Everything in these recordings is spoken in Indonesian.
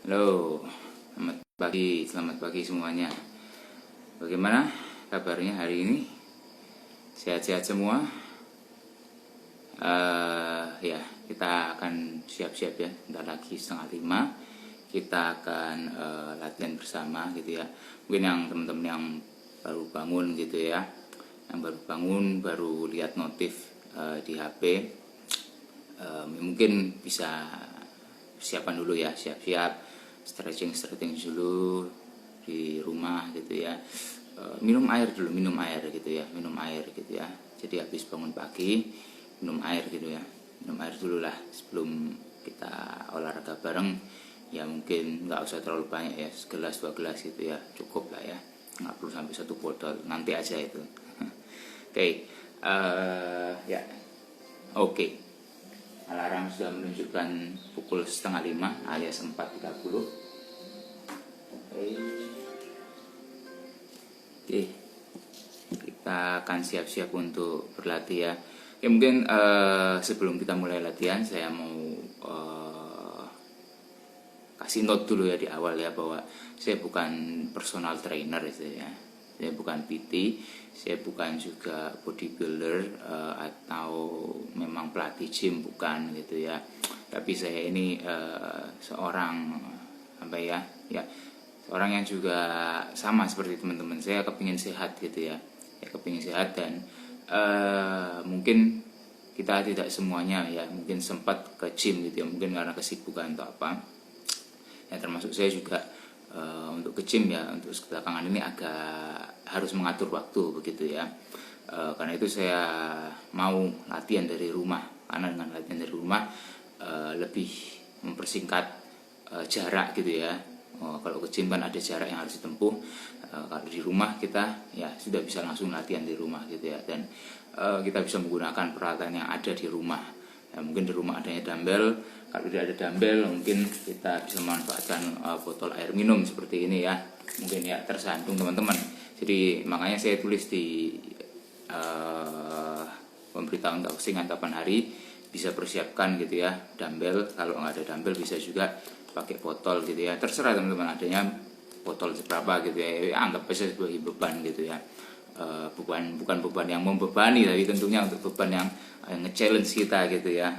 Halo, selamat pagi semuanya. Bagaimana kabarnya hari ini? Sehat-sehat semua? Ya, kita akan siap-siap ya. Bentar lagi 4:30 kita akan latihan bersama gitu ya. Mungkin yang teman-teman yang baru bangun gitu ya, yang baru bangun, baru lihat notif di HP, mungkin bisa persiapan dulu ya, siap-siap stretching dulu di rumah gitu ya. Minum air gitu ya. Jadi habis bangun pagi minum air gitu ya, minum air dulu lah sebelum kita olahraga bareng ya. Mungkin nggak usah terlalu banyak ya, segelas 2 gelas gitu ya, cukup lah ya, nggak perlu sampai 1 botol, nanti aja itu. Oke. Ya oke. Alarm sudah menunjukkan pukul 4:30 alias 4:30. Oke, kita akan siap-siap untuk berlatih ya. Ya mungkin sebelum kita mulai latihan saya mau kasih note dulu ya di awal ya, bahwa saya bukan personal trainer itu ya. Saya bukan PT, saya bukan juga bodybuilder atau memang pelatih gym, bukan gitu ya. Tapi saya ini seorang seorang yang juga sama seperti teman-teman. Saya kepingin sehat gitu ya, kepingin sehat dan mungkin kita tidak semuanya ya mungkin sempat ke gym gitu ya, mungkin karena kesibukan atau apa. Ya termasuk saya juga untuk ke gym ya, untuk belakangan ini agak harus mengatur waktu begitu ya. Karena itu saya mau latihan dari rumah, karena dengan latihan dari rumah lebih mempersingkat jarak gitu ya. Kalau ke gym kan ada jarak yang harus ditempuh. Kalau di rumah kita ya sudah bisa langsung latihan di rumah gitu ya, dan kita bisa menggunakan peralatan yang ada di rumah ya. Mungkin di rumah adanya dumbbell, kalau tidak ada dumbbell mungkin kita bisa memanfaatkan botol air minum seperti ini ya, mungkin ya, tergantung teman-teman. Jadi makanya saya tulis di pemberitahuan postingan kapan hari bisa persiapkan gitu ya dumbbell. Kalau nggak ada dumbbell bisa juga pakai botol gitu ya, terserah teman-teman, adanya botol seberapa gitu ya, anggap aja sebagai beban gitu ya. Bukan beban yang membebani, tapi tentunya untuk beban yang nge-challenge kita gitu ya,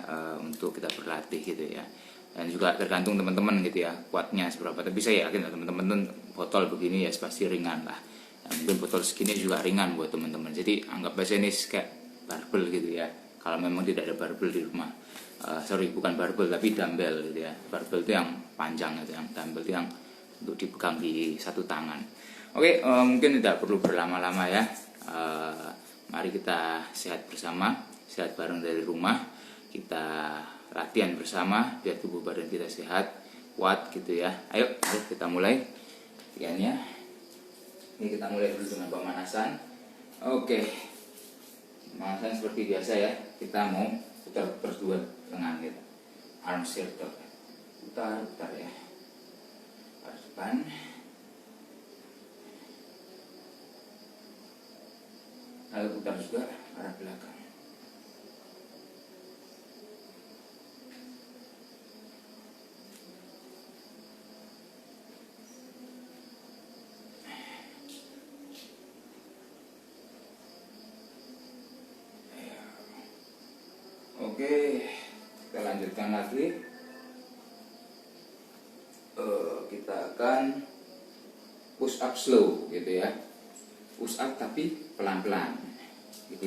untuk kita berlatih gitu ya. Dan juga tergantung teman-teman gitu ya, kuatnya seberapa. Tapi saya yakin teman-teman botol begini ya pasti ringan lah ya, mungkin botol segini juga ringan buat teman-teman. Jadi anggap aja ini kayak barbel gitu ya, kalau memang tidak ada barbel di rumah. Bukan barbel tapi dumbbell gitu ya. Barbel itu yang panjang gitu, yang dumbbell itu yang untuk dipegang di satu tangan. Oke, mungkin tidak perlu berlama-lama ya. Mari kita sehat bersama, sehat bareng dari rumah. Kita latihan bersama biar tubuh badan kita sehat, kuat gitu ya. Ayo kita mulai latihannya. Ini kita mulai dulu dengan pemanasan. Oke, pemanasan seperti biasa ya. Kita mau putar-putar dua lengan kita, arm circle, putar ya, ke depan. Lalu putar juga ke arah belakang. Oke, kita lanjutkan lagi. Kita akan push up slow gitu ya, push up tapi pelan-pelan gitu.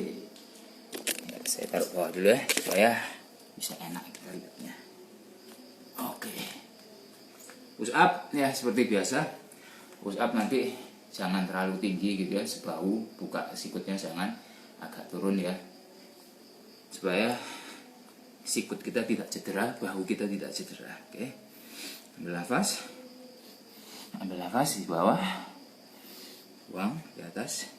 Ya, saya taruh bawah dulu ya supaya bisa enak kita lihatnya. Oke, push up ya seperti biasa. Push up nanti jangan terlalu tinggi gitu ya, sebahu, buka sikutnya jangan agak turun ya, supaya sikut kita tidak cedera, bahu kita tidak cedera. Oke, ambil nafas di bawah, buang di atas.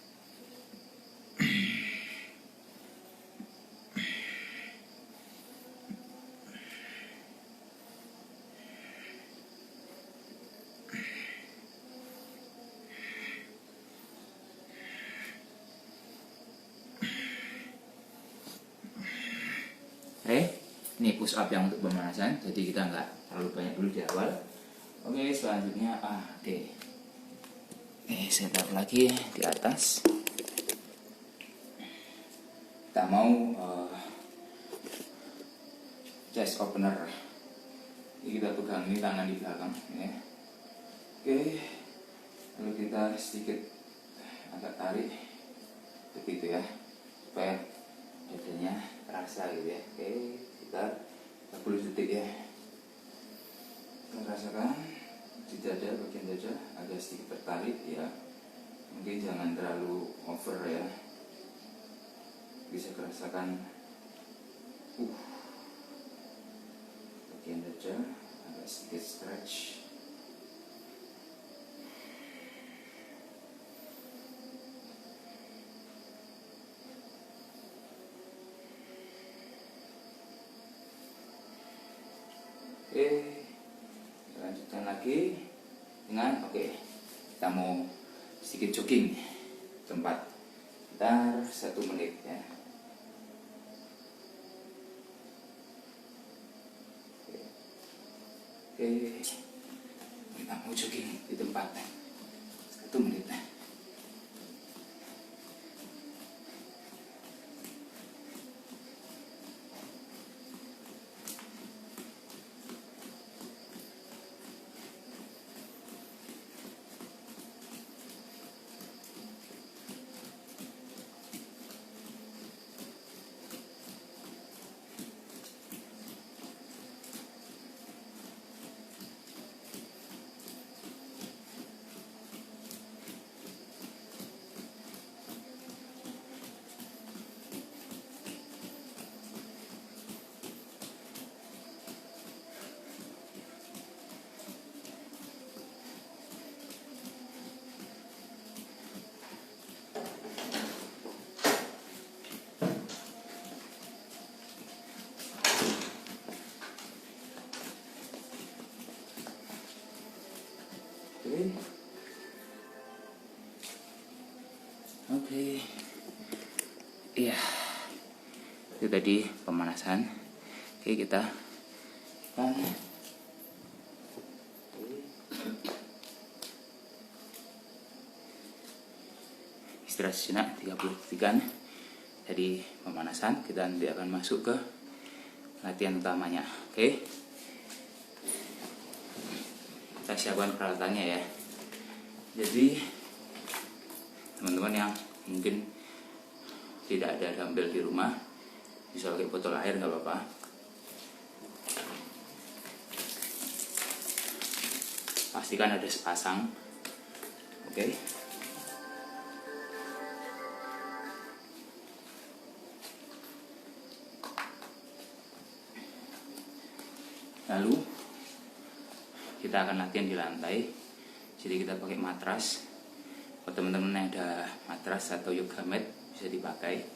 Ini push up yang untuk pemanasan, jadi kita nggak terlalu banyak dulu di awal. Oke, selanjutnya saya taruh lagi di atas. Kita mau chest opener. Ini kita pegang ini tangan di belakang ya. Oke, lalu kita sedikit agak tarik begitu ya, supaya dadanya terasa gitu ya. Oke, kita 40 detik ya. Kita rasakan di dada, bagian dada agak sedikit tertarik ya. Mungkin jangan terlalu over ya. Bisa merasakan bagian dada agak sedikit stretch. Oke, lanjutkan lagi dengan kita mau sedikit jogging tempat sekitar 1 menit ya. Oke, kita mau jogging di tempat 1 menit. Oke. Iya. Itu tadi pemanasan. Oke, kita kan istirahat sejenak 30 detikan. Jadi pemanasan, kita nanti akan masuk ke latihan utamanya. Oke. Kita siapkan peralatannya ya. Jadi teman-teman yang mungkin tidak ada dumbbell di rumah, bisa pakai botol air nggak apa-apa. Pastikan ada sepasang. Oke. Lalu kita akan latihan di lantai. Jadi kita pakai matras. Kalau teman-teman yang ada matras atau yoga mat bisa dipakai.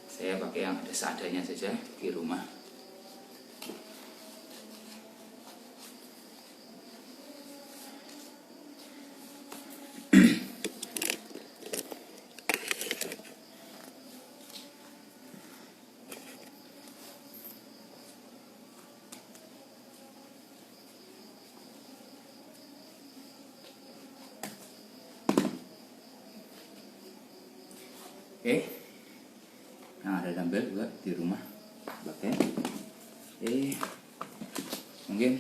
Saya pakai yang ada seadanya saja di rumah. Oke, nah ada dumbbell juga di rumah pakai. Mungkin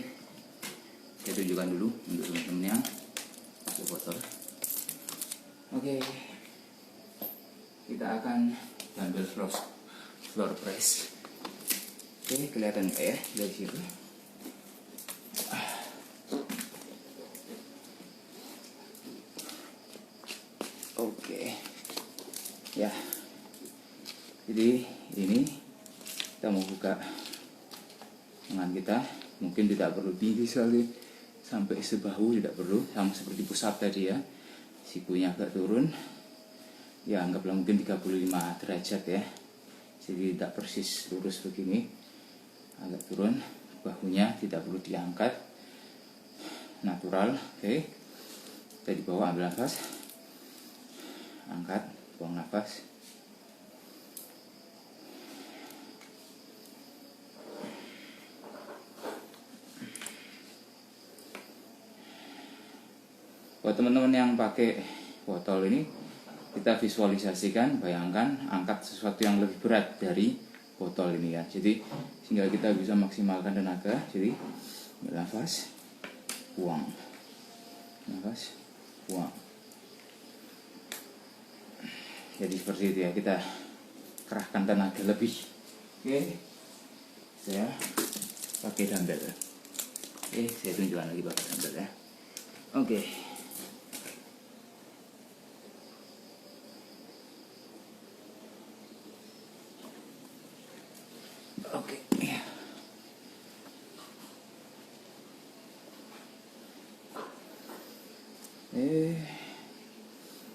saya tunjukkan dulu untuk teman-teman yang pakai botol. Oke, kita akan dumbbell floor press. Oke, kelihatan nggak ya dari situ? Oke. Ya, jadi ini kita mau buka tangan kita, mungkin tidak perlu tinggi sekali sampai sebahu, tidak perlu, sama seperti push up tadi ya, sikunya agak turun ya, anggaplah mungkin 35 derajat ya, jadi tidak persis lurus begini, agak turun, bahunya tidak perlu diangkat, natural. Oke, kita di bawah, ambil nafas, angkat, buang nafas. Buat teman-teman yang pakai botol ini, kita visualisasikan, bayangkan angkat sesuatu yang lebih berat dari botol ini ya. Jadi sehingga kita bisa maksimalkan tenaga. Jadi nafas, buang, nafas, buang. Jadi seperti itu ya, kita kerahkan tenaga lebih. Oke, saya pakai dumbbell. Oke, saya tunjukkan lagi pakai dumbbell ya. Oke. Oke, ya.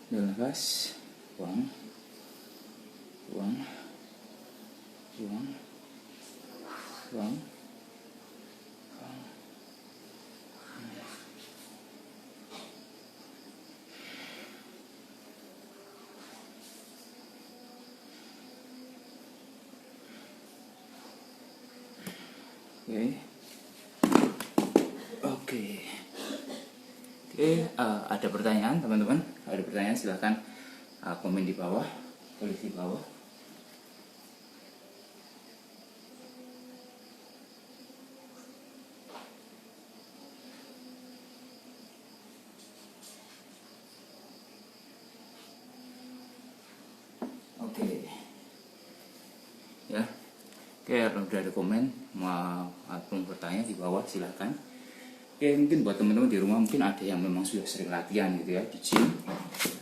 Nafas, buang, buang, buang, buang, buang. Oke. Ada pertanyaan teman-teman? Ada pertanyaan silahkan komen di bawah, tulis di bawah. Oke. Ya. Oke, kalau udah ada komen atau bertanya di bawah silahkan. Oke, mungkin buat teman-teman di rumah mungkin ada yang memang sudah sering latihan gitu ya di gym,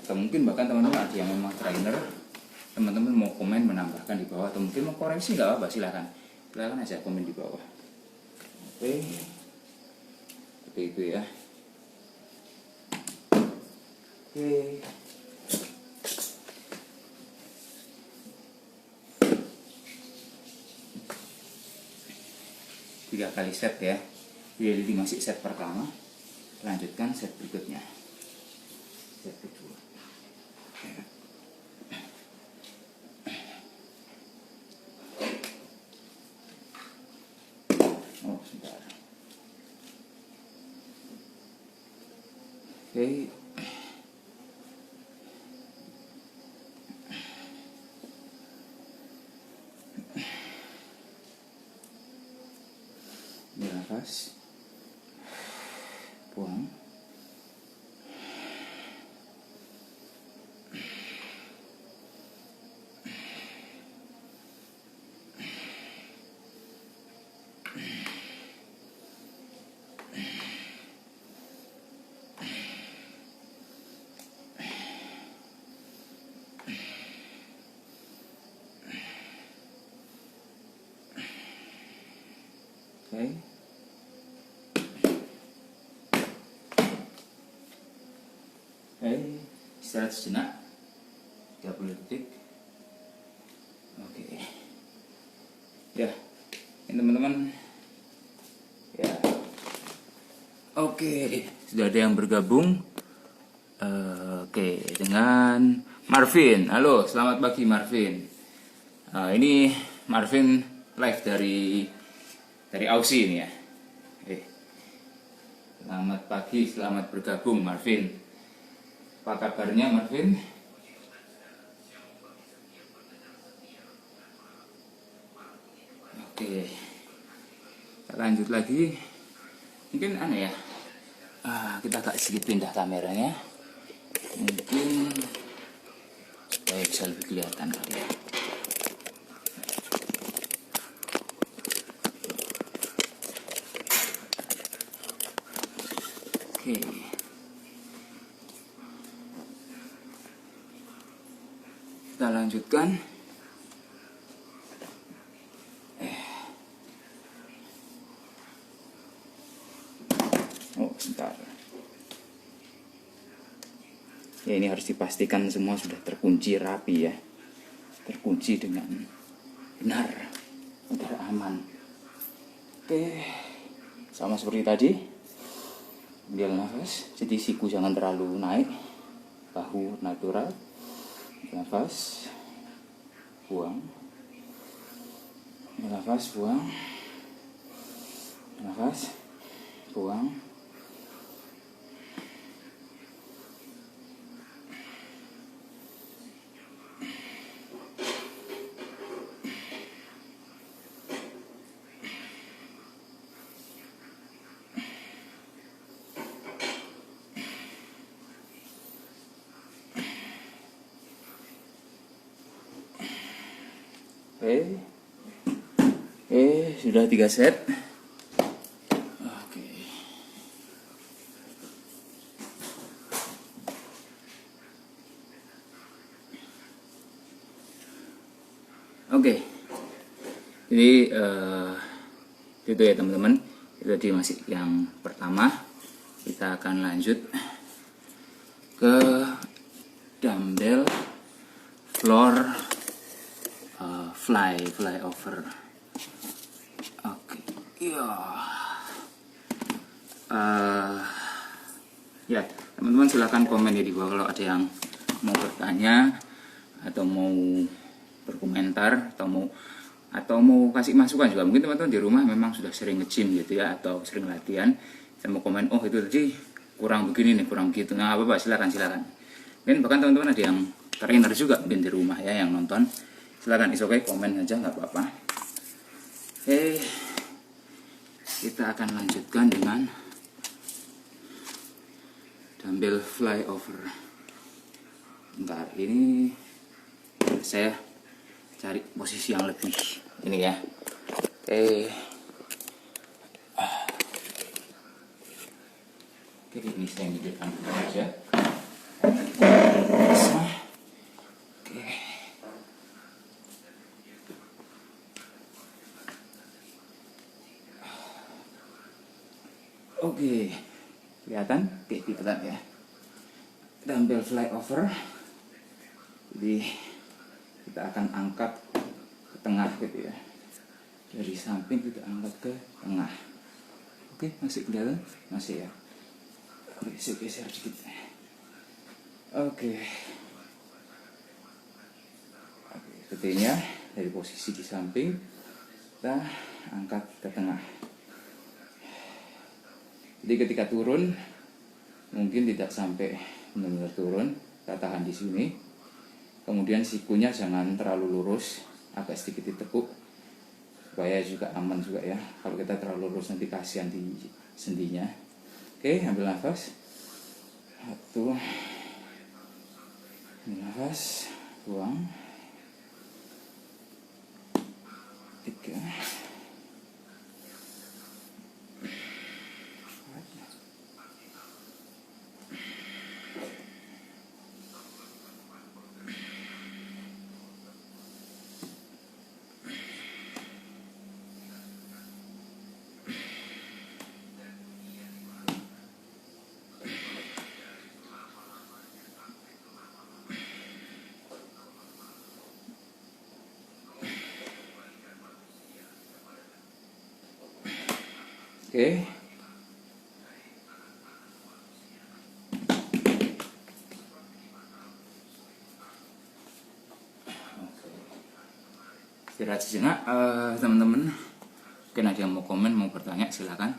atau mungkin bahkan teman-teman ada yang memang trainer. Teman-teman mau komen menambahkan di bawah atau mungkin mau koreksi nggak apa, silahkan aja komen di bawah. Oke, seperti itu ya. Oke. Tiga kali set ya. Jadi masih set pertama, lanjutkan set berikutnya, set kedua. Oh sebentar. Oke. Nafas, buang, oke. Istirahat sejenak 30 detik. Oke. Ya, ini teman-teman. Ya. Oke, sudah ada yang bergabung. Oke, dengan Marvin. Halo, selamat pagi Marvin. Ini Marvin live dari Aussie ini ya. Selamat pagi, selamat bergabung Marvin. Apa kabarnya Marvin? Oke, kita lanjut lagi. Mungkin aneh ya, kita agak sedikit pindah kameranya. Mungkin supaya bisa lebih kelihatan kali ya. Oke. Kita lanjutkan. Oh, sebentar. Ya, ini harus dipastikan semua sudah terkunci rapi ya. Terkunci dengan benar agar aman. Oke. Sama seperti tadi. Ambil nafas, jadi siku jangan terlalu naik. Bahu natural. Nafas, buang, nafas, buang, nafas, buang, Oke, sudah 3 set. Oke. Oke. Jadi itu ya teman-teman. Itu tadi masih yang pertama. Kita akan lanjut ke dumbbell floor flyover. Oke, iya. Ya teman-teman silahkan komen ya di bawah kalau ada yang mau bertanya atau mau berkomentar atau mau kasih masukan juga. Mungkin teman-teman di rumah memang sudah sering nge-gym gitu ya, atau sering latihan. Saya mau komen, oh itu tadi kurang begini nih, kurang gitu. Nah apa-apa, silakan. Mungkin bahkan teman-teman ada yang trainer juga mungkin di rumah ya yang nonton. Silakan, oke, komen aja nggak apa-apa. Oke, kita akan lanjutkan dengan dumbbell flyover. Bentar, ini saya cari posisi yang lebih ini ya. Oke, ini saya hidupkan aja. Oke, kelihatan? Oke, kelihatan ya. Dumbbell flyover. Jadi kita akan angkat ke tengah gitu ya. Dari samping kita angkat ke tengah. Oke, masih kelihatan? Masih ya. Oke, saya geser sedikit. Oke. Sepertinya dari posisi di samping kita angkat ke tengah. Jadi ketika turun mungkin tidak sampai benar-benar turun, kita tahan di sini. Kemudian sikunya jangan terlalu lurus, agak sedikit ditekuk supaya juga aman juga ya. Kalau kita terlalu lurus nanti kasihan di sendinya. Oke, ambil nafas. 1, ambil nafas, buang. 3. Oke. Istirahat sejenak, teman-teman. Mungkin ada yang mau komen, mau bertanya, silakan.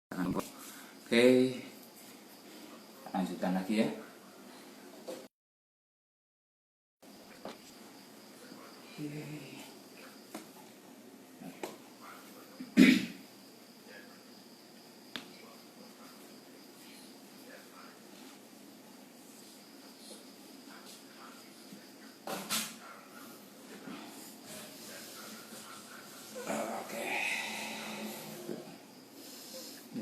Oke, lanjutkan lagi ya.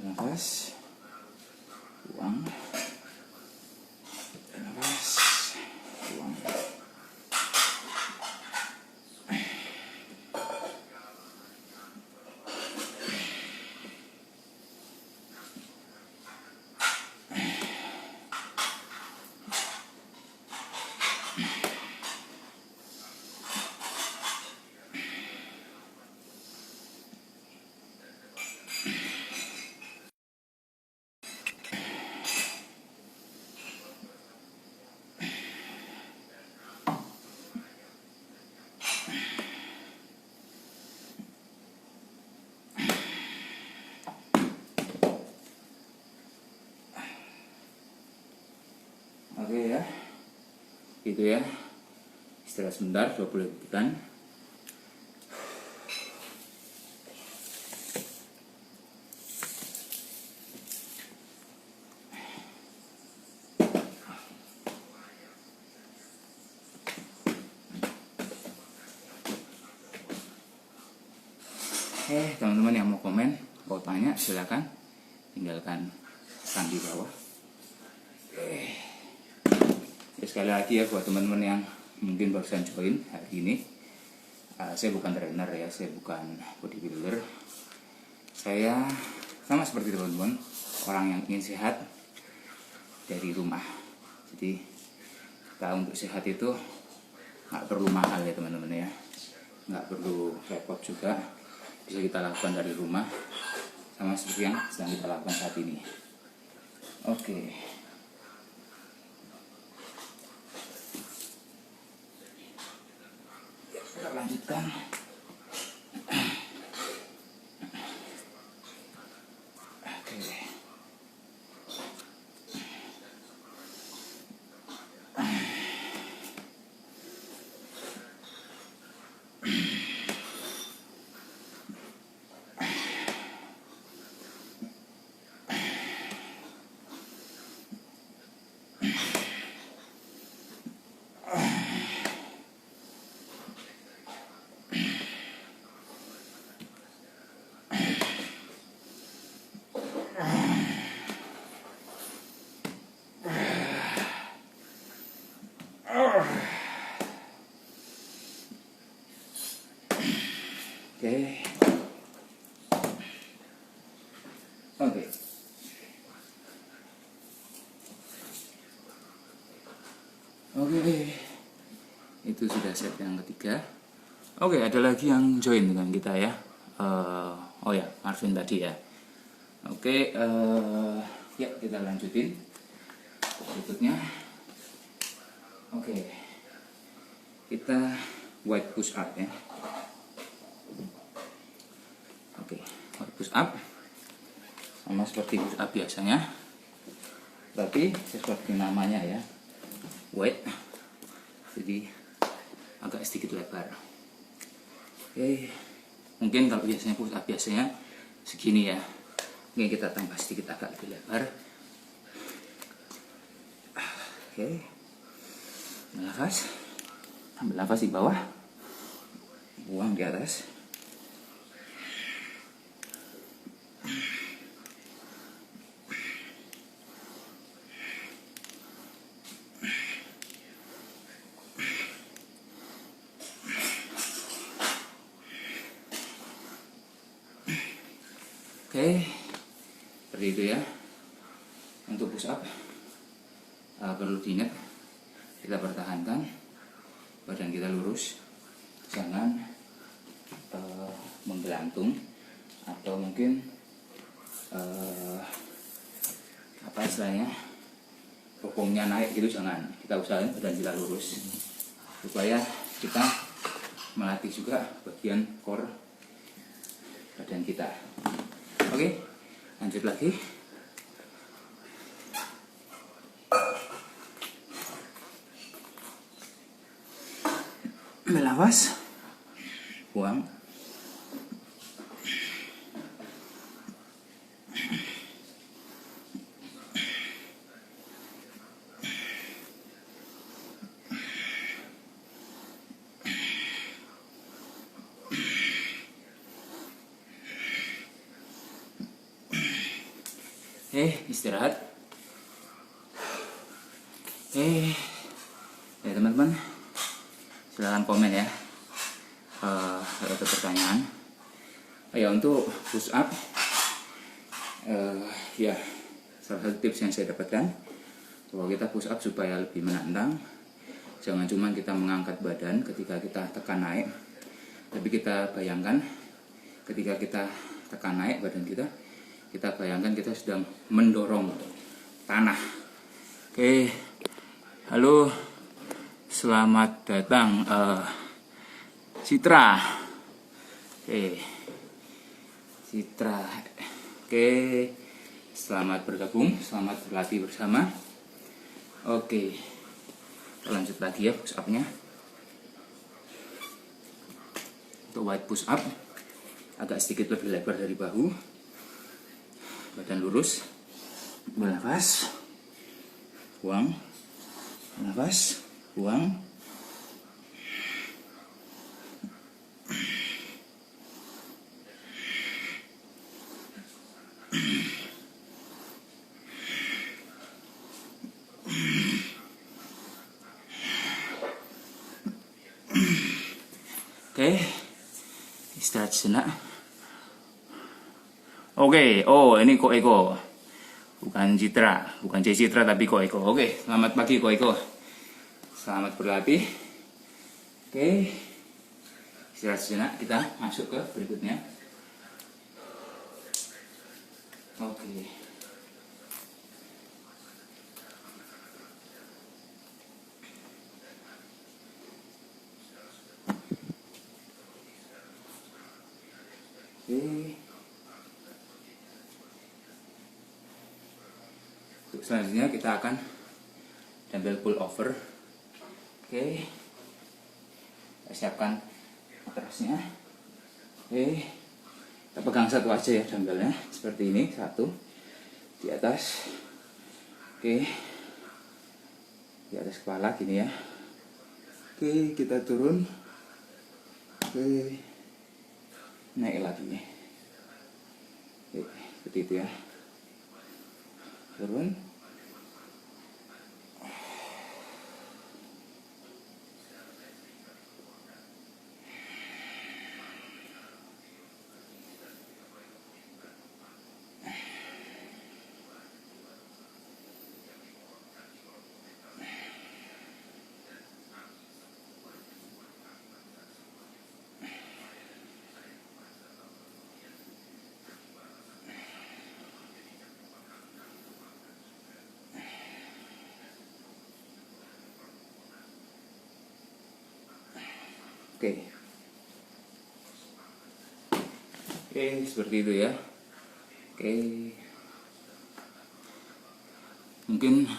Nafas, buang, nafas, buang. Oke ya, gitu ya. Istirahat sebentar, 20 detikan. Teman-teman yang mau komen, mau tanya, silakan tinggalkan pesan di bawah. Ya, sekali lagi ya buat teman-teman yang mungkin barusan join hari ini, saya bukan trainer ya, saya bukan bodybuilder. Saya sama seperti teman-teman, orang yang ingin sehat dari rumah. Jadi kita untuk sehat itu nggak perlu mahal ya teman-teman ya, nggak perlu repot juga, bisa kita lakukan dari rumah, sama seperti yang sedang kita lakukan saat ini. Oke. Kita lanjutkan. Oke, itu sudah set yang ketiga. Oke, ada lagi yang join dengan kita ya. Oh ya, Marvin tadi ya. Oke, ya kita lanjutin berikutnya. Oke, kita wide push up ya. Oke, wide push up sama seperti push up biasanya, tapi seperti namanya ya, wide, jadi agak sedikit lebar. Oke, mungkin kalau biasanya push up biasanya segini ya, mungkin kita tambah sedikit agak lebih lebar. Oke, nafas, ambil nafas di bawah, buang di atas. Oke, seperti itu ya. Untuk push up perlu diingat, kita pertahankan badan kita lurus, jangan menggelantung atau mungkin apa istilahnya, bokongnya naik gitu, jangan. Kita usahakan badan kita lurus supaya kita melatih juga bagian core badan kita. Oke, lanjut lagi. Ambil nafas, buang. Istirahat. Ya teman-teman, silahkan komen ya kalau ada pertanyaan. Ya untuk push up, ya salah satu tips yang saya dapatkan, bahwa kita push up supaya lebih menantang. Jangan cuma kita mengangkat badan ketika kita tekan naik, tapi kita bayangkan ketika kita tekan naik badan kita bayangkan kita sedang mendorong tanah. Oke, halo, selamat datang Citra. Oke, Citra. Oke, selamat bergabung, selamat berlatih bersama. Oke, lanjut lagi ya push up-nya. Untuk wide push up agak sedikit lebih lebar dari bahu, badan lurus, bernafas, buang, bernafas, buang. istirahat sejenak. Oke, oh ini Ko Eko, bukan Citra, bukan C Citra tapi Ko Eko. Oke, selamat pagi Ko Eko, selamat berlatih. Oke, istirahat sejenak, kita masuk ke berikutnya. Oke. Untuk selanjutnya kita akan dumbbell pull over. Oke, kita siapkan matrasnya. Oke, kita pegang satu aja ya dumbbellnya, seperti ini, satu di atas. Oke, di atas kepala gini ya. Oke, kita turun. Oke, naik lagi. Oke, seperti itu ya. Turun. Oke. Oke, seperti itu ya. Oke. Mungkin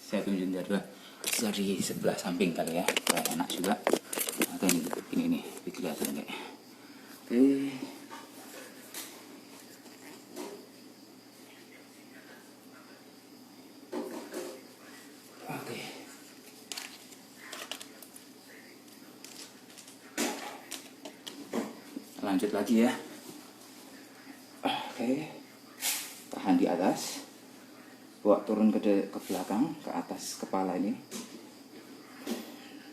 saya tunjukin dari sebelah samping kali ya, supaya enak juga. Atau ini nih, kelihatan kayak. Oke. Oke. Lanjut lagi ya. Oke, tahan di atas, bawa turun ke belakang, ke atas kepala ini,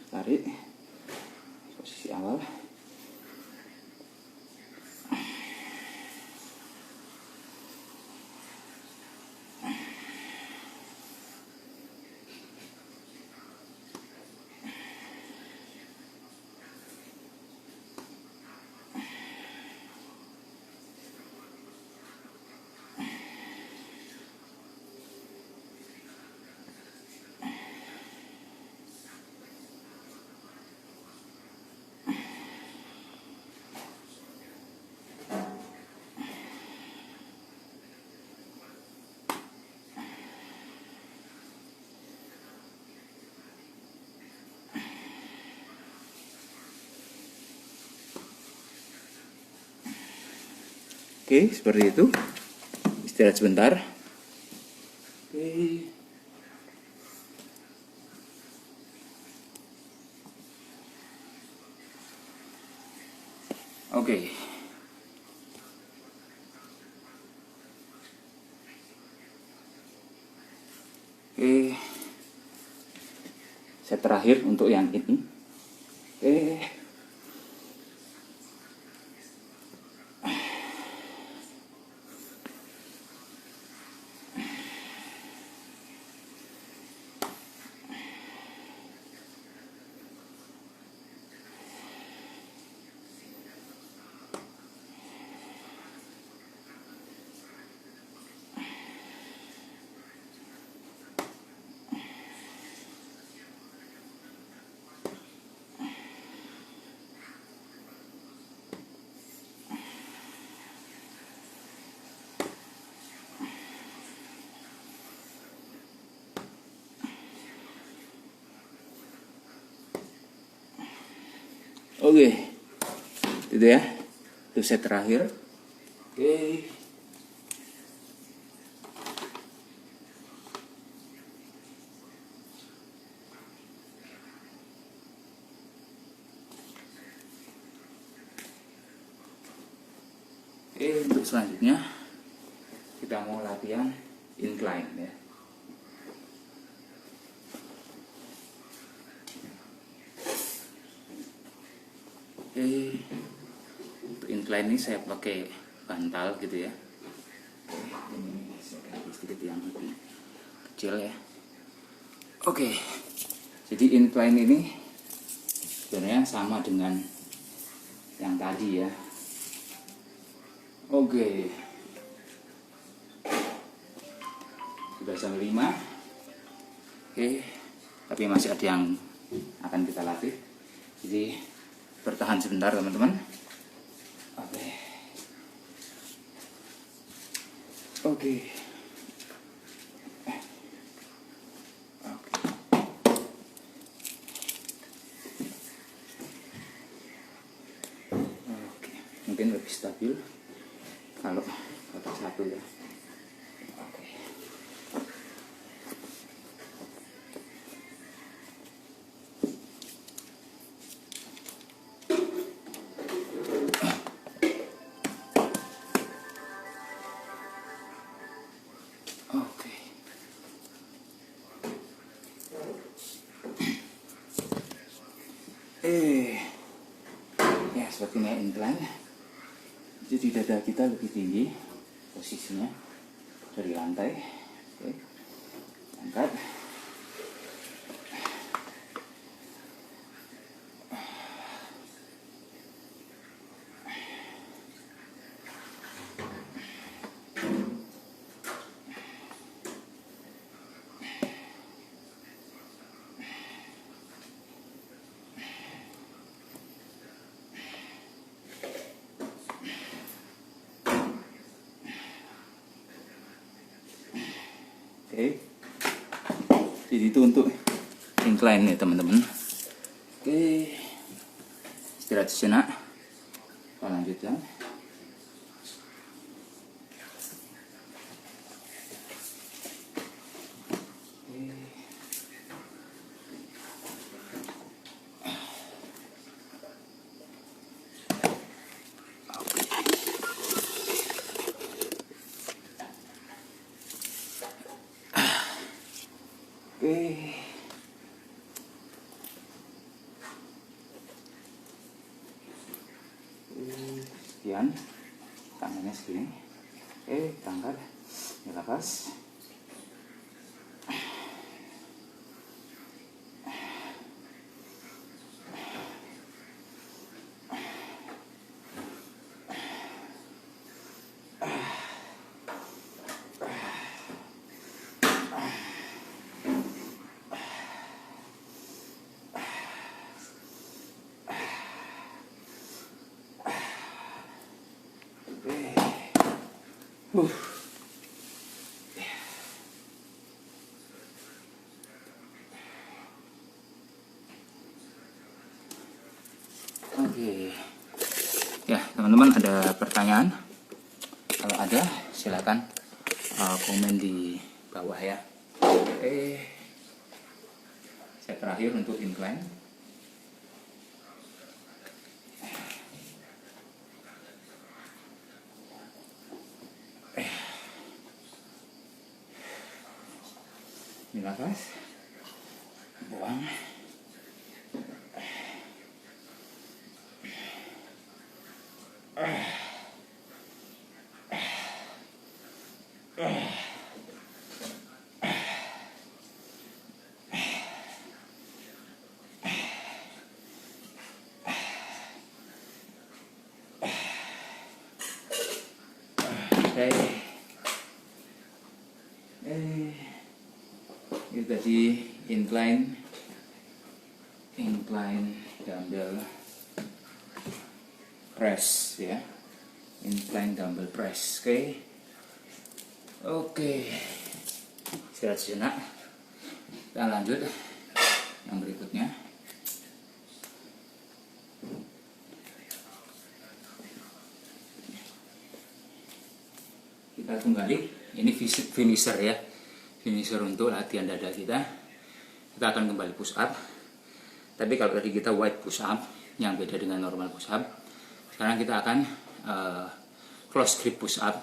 tarik posisi awal. Oke, seperti itu. Istirahat sebentar. Oke. Oke. Oke. Set terakhir untuk yang ini. Oke. Oke, itu ya, itu set terakhir. Oke. Untuk selanjutnya kita mau latihan incline ya. Untuk incline incline ini saya pakai bantal gitu ya. Ini saya ganti sedikit yang lebih kecil ya. Oke, jadi incline ini sebenarnya sama dengan yang tadi ya. Oke, sudah sampai 5. Oke, tapi masih ada yang akan kita latih, jadi bertahan sebentar teman-teman. Oke. Oke. Oke, mungkin lebih stabil kalau kotak satu ya. Oke. Oke. Ya sepertinya incline. Jadi dada kita lebih tinggi posisinya dari lantai. Oke. Angkat. Oke. Jadi itu untuk incline ya teman-teman. Oke. Istirahat sejenak. Kita lanjutkan. Oke. Sekian, tangannya segini. Oke, kita angkat, dilepas. Oke. Ya, teman-teman ada pertanyaan? Kalau ada, silakan komen di bawah ya. Oke. Saya terakhir untuk incline. Nafas, buang. Ini tadi incline dumbbell press ya, incline dumbbell press. Oke, istirahat sejenak, kita lanjut yang berikutnya. Kita kembali, ini finisher ya, finisher untuk latihan dada kita. Kita akan kembali push up. Tapi kalau tadi kita wide push up yang beda dengan normal push up, sekarang kita akan close grip push up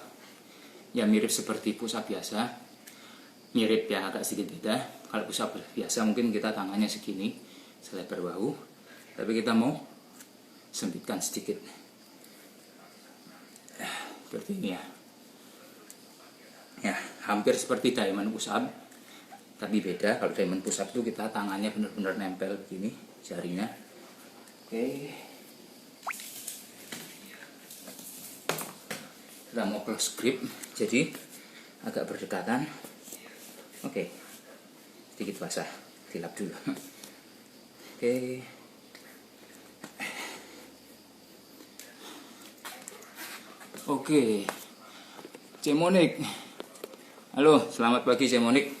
yang mirip seperti push up biasa. Mirip ya, agak sedikit beda. Kalau push up biasa mungkin kita tangannya segini selebar bahu, tapi kita mau sempitkan sedikit. seperti ini ya. Ya, hampir seperti diamond push up, tapi beda. Kalau diamond push up itu kita tangannya benar-benar nempel begini jarinya. Oke, kita mau close grip, jadi agak berdekatan. Oke, sedikit basah, dilap dulu. Oke. Oke, Cemonik. Halo, selamat pagi Cemonik.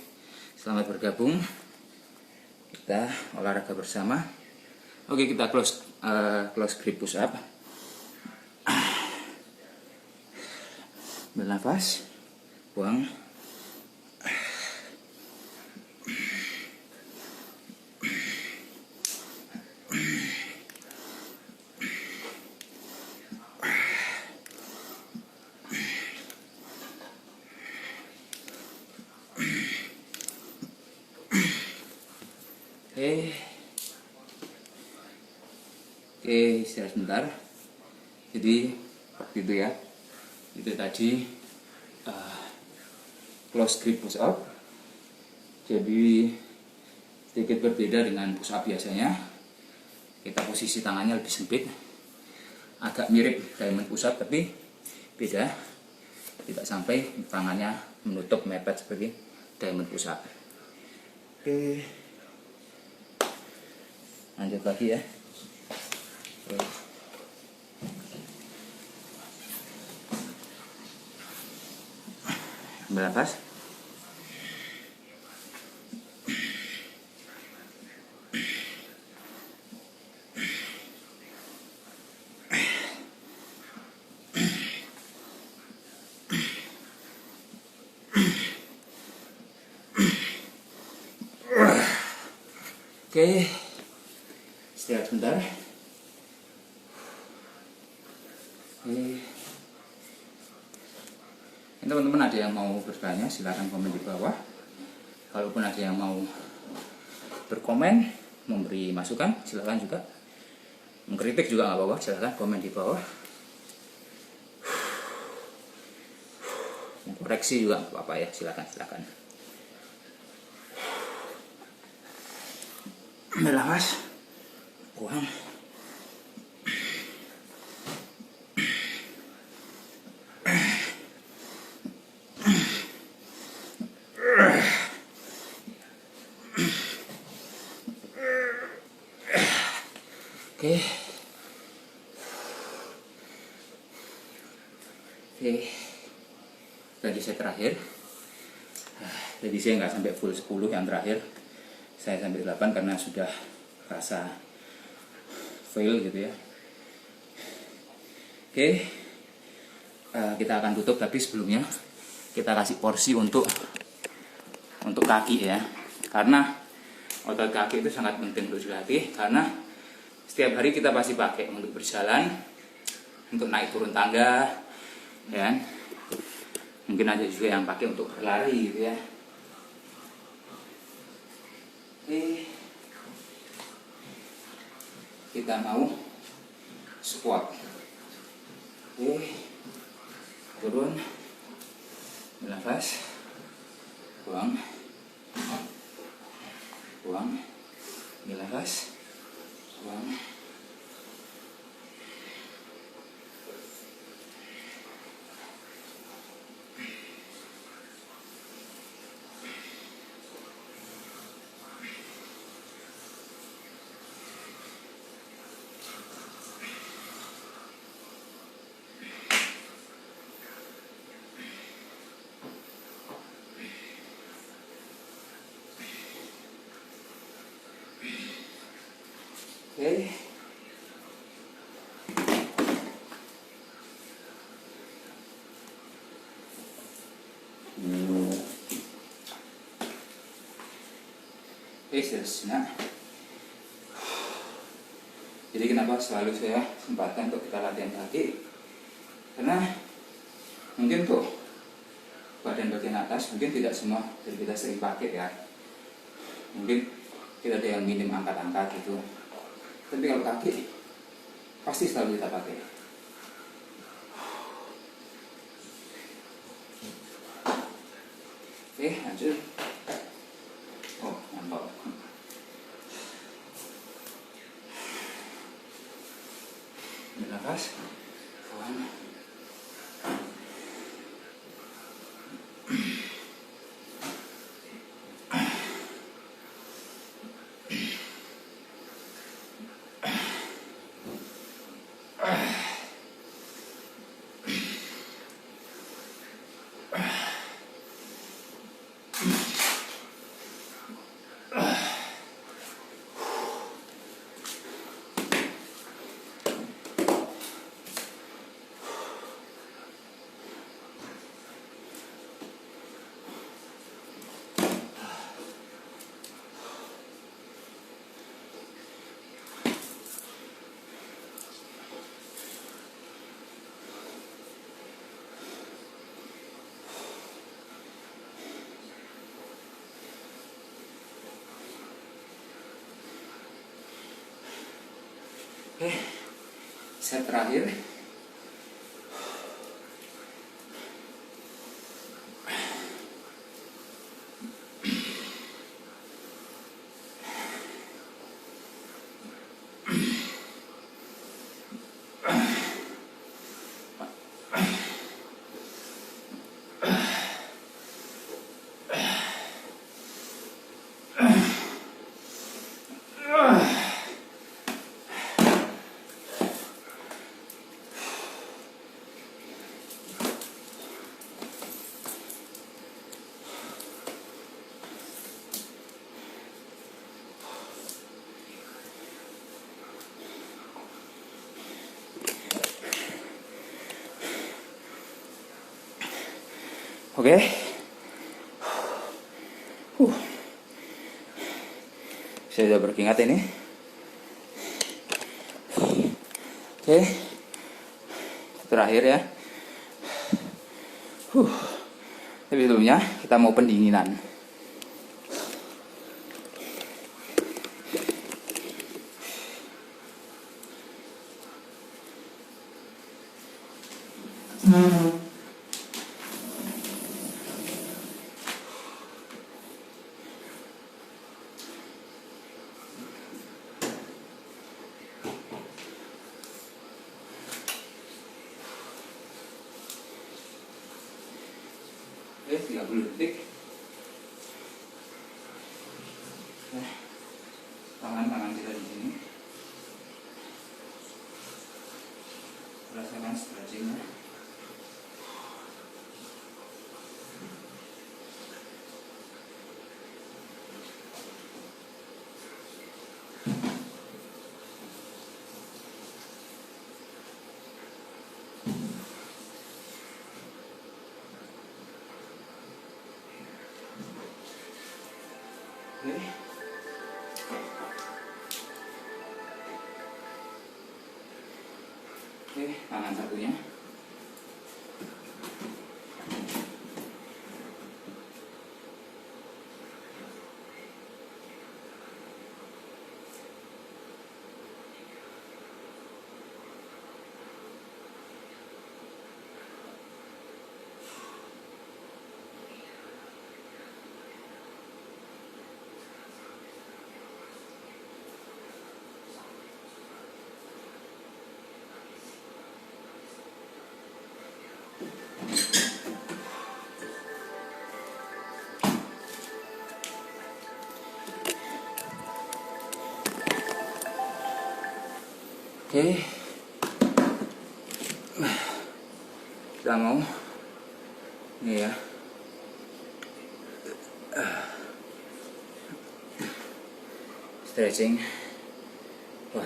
Selamat bergabung. Kita olahraga bersama. Oke, kita close grip push up. Bernafas, buang. Oke, istirahat sebentar. Jadi waktu itu ya, itu tadi close grip push up. Jadi sedikit berbeda dengan push up biasanya. Kita posisi tangannya lebih sempit, agak mirip diamond push up tapi beda. Tidak sampai tangannya menutup mepet seperti diamond push up. Oke, lanjut lagi ya. Bernafas. Oke, istirahat sebentar. Teman-teman ada yang mau bertanya silakan komen di bawah. Kalaupun ada yang mau berkomen, memberi masukan silakan juga. Mengkritik juga nggak apa-apa, silakan komen di bawah. Koreksi juga nggak apa-apa ya, silakan. Bernafas, buang. Oke. Tadi saya terakhir. Jadi saya nggak sampai full 10 yang terakhir. Saya sampai 8 karena sudah rasa fail gitu ya. Oke. Kita akan tutup, tapi sebelumnya kita kasih porsi untuk kaki ya. Karena otot kaki itu sangat penting untuk dilatih, karena setiap hari kita pasti pakai untuk berjalan, untuk naik turun tangga, ya. Mungkin ada juga yang pakai untuk berlari gitu ya. Oke. Kita mau squat. Oke. Turun. Bernafas. Buang. Buang. Bernafas. Buang. Oke. Oke, seterusnya. Jadi kenapa selalu saya sempatkan untuk kita latihan kaki? Karena mungkin tuh badan bagian atas mungkin tidak semua dari kita sering pakai ya. Mungkin kita ada yang minim angkat-angkat gitu. Tapi kalau kaki pasti selalu kita pakai. Oke, lanjut. Oh, mantap. Nafas. Kawan. Oke, set terakhir. Oke. Saya sudah berkeringat ini. Oke. Terakhir ya. Tapi sebelumnya kita mau pendinginan. Oke, 30 detik. Tangan kita di sini. Rasakan stretchingnya. Oke, tangan satunya. Oke, kita mau ini ya, stretching. Wah,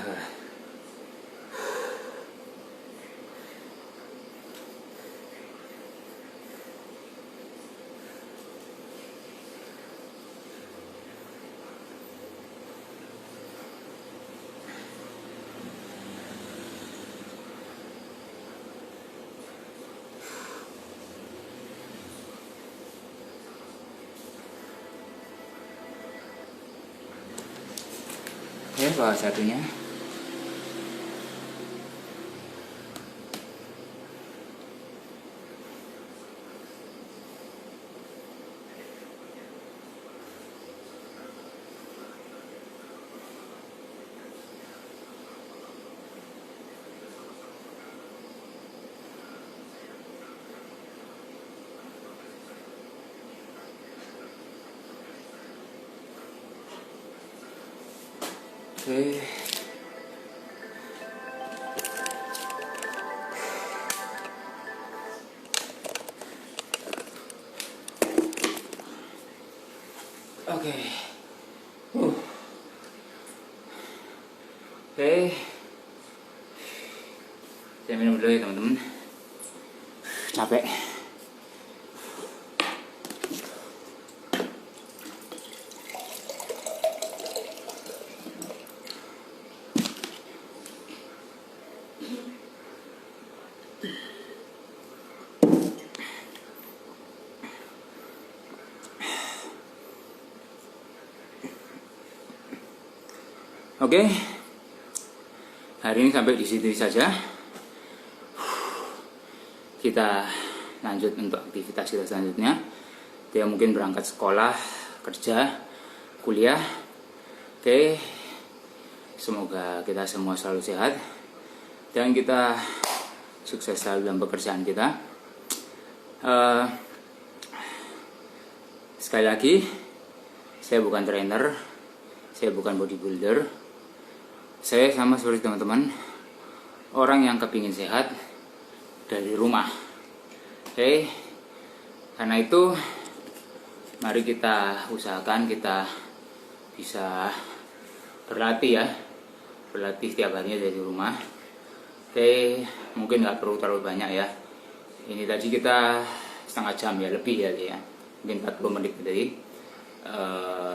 oke, bawah satunya. Oke. Oke. Oke. Saya minum dulu ya teman-teman. Capek. Oke, hari ini sampai di situ saja. Kita lanjut untuk aktivitas kita selanjutnya. Dia mungkin berangkat sekolah, kerja, kuliah. Oke, semoga kita semua selalu sehat dan kita sukses selalu dalam pekerjaan kita. Sekali lagi, saya bukan trainer, saya bukan bodybuilder. Saya sama seperti teman-teman, orang yang kepingin sehat dari rumah. Oke, karena itu mari kita usahakan kita bisa berlatih ya, berlatih tiap harinya dari rumah. Oke, mungkin nggak perlu terlalu banyak ya. Ini tadi kita setengah jam ya, lebih ya, mungkin 40 menit tadi.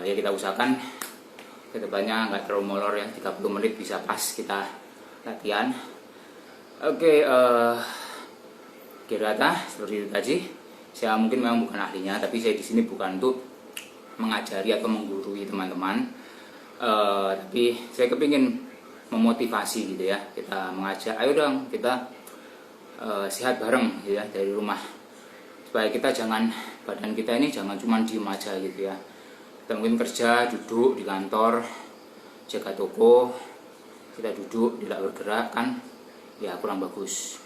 Ya kita usahakan kedepannya nggak terlalu molor ya, 30 menit bisa pas kita latihan. Oke, kira-kira seperti itu tadi. Saya mungkin memang bukan ahlinya, tapi saya di sini bukan untuk mengajari atau menggurui teman-teman, tapi saya kepingin memotivasi gitu ya. Kita mengajak, ayo dong kita sehat bareng gitu ya dari rumah, supaya kita jangan, badan kita ini jangan cuma diem aja gitu ya. Kita mungkin kerja, duduk di kantor, jaga toko, kita duduk, tidak bergerak kan, ya kurang bagus.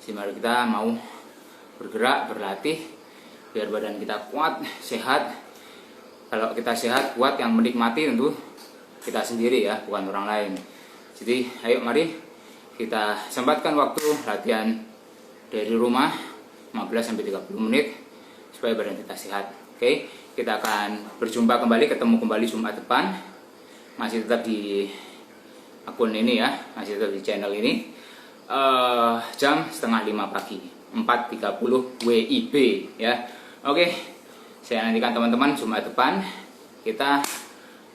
Jadi mari kita mau bergerak, berlatih, biar badan kita kuat, sehat. Kalau kita sehat, kuat, yang menikmati tentu kita sendiri ya, bukan orang lain. Jadi ayo mari kita sempatkan waktu latihan dari rumah 15-30 menit supaya badan kita sehat. Oke, kita akan berjumpa kembali, ketemu kembali Jumat depan. Masih tetap di akun ini ya, masih tetap di channel ini. Jam 4:30 pagi, 4.30 WIB ya. Oke, saya nantikan teman-teman Jumat depan. Kita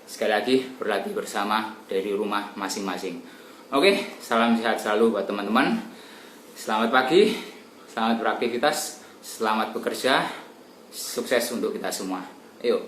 sekali lagi berlatih bersama dari rumah masing-masing. Oke, salam sehat selalu buat teman-teman. Selamat pagi, selamat beraktivitas, selamat bekerja. Sukses untuk kita semua. Ayo.